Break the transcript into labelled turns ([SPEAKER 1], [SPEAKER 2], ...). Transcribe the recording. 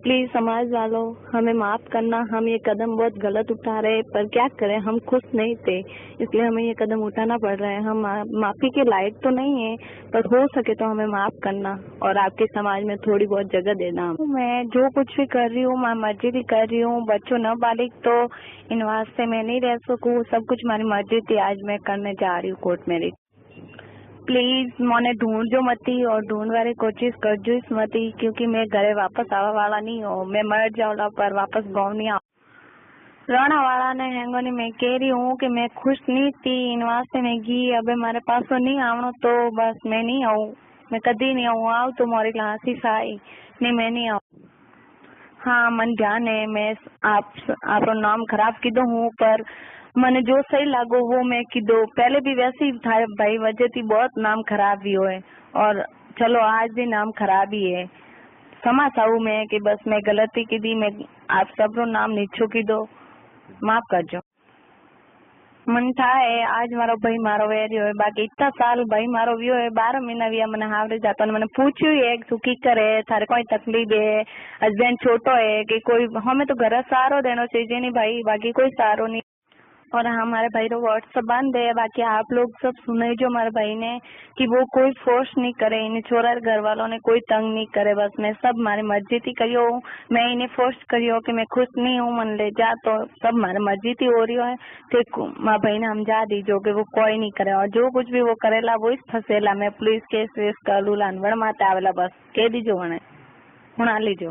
[SPEAKER 1] Please समाज वालों हमें माफ करना। हम ये कदम बहुत गलत उठा रहे हैं, पर क्या करें, हम खुश नहीं थे, इसलिए हमें ये कदम उठाना पड़ रहा है। हम माफी के लायक तो नहीं है, पर हो सके तो हमें माफ करना और आपके समाज में थोड़ी बहुत जगह देना। मैं जो कुछ भी कर रही हूँ, मैं मर्जी भी कर रही हूँ। बच्चों न बालिग तो इन वास्ते मैं नहीं रह सकूँ, सब कुछ मारी मर्जी थी। आज मैं करने जा रही हूँ कोर्ट मैरिज। प्लीज મને ढूंढજો मती और ढूंढ वाली कोशिश करजो इस मती, क्योंकि मैं घरे वापस आवा वाला नहीं हूँ। मैं मर जाऊला पर वापस गाँव नहीं आऊँ। रहना वाला ने हैंगोनी मैं कह रही हूँ कि मैं खुश नहीं थी, इन वास्ते मैं गी। अबे मारे पास तो नहीं आवनो तो बस मैं नहीं आऊँ, मैं कदी नहीं आऊँ। आऊ तो मोरी लासी साई नहीं, मैं नहीं आऊँ। हाँ मन ध्यान है, मैं आपको नाम खराब कीधो हूँ, पर मैंने जो सही लागो वो मैं कीधो। पहले भी वैसे ही था भाई, वजह थी बहुत नाम खराब भी हुए, और चलो आज भी नाम खराब ही है। क्षमा चाहूँ मैं कि बस मैं गलती की दी, मैं आप सबरो नाम नीचो कीधो, माफ करजो। मन था है आज मारो भाई मारो वेरियो है, बाकी इतना साल भाई मारो वियो है, 12 महीना विया मैंने हावड़े जाता मैंने पूछ्યું है तू की करे, थारे कोई तकलीफ है, हस्बैंड छोटो है कि कोई, हमें तो घर सहारो देना चाहिए नहीं भाई, बाकी कोई सहारो नहीं। और हमारे भाई रो व्हाट्सएप बंद है, बाकी आप लोग सब सुने जो हमारे भाई ने कि वो कोई फोर्स नहीं करे, इन छोरा घर वालों ने कोई तंग नहीं करे, बस मैं सब मारी मर्जी थी करियो, मैं इन्हें फोर्स करियो कि मैं खुश नहीं हूँ मन ले जा, तो सब मारी मर्जी थी हो रही है। तो माँ भाई ने हम जा दीजो कि वो कोई नहीं करे, और जो कुछ भी वो करेला वो ही फसेला। मैं पुलिस केस वेस कर लूला, माते आवेला, बस कह दीजो, हूँ आ लीजो।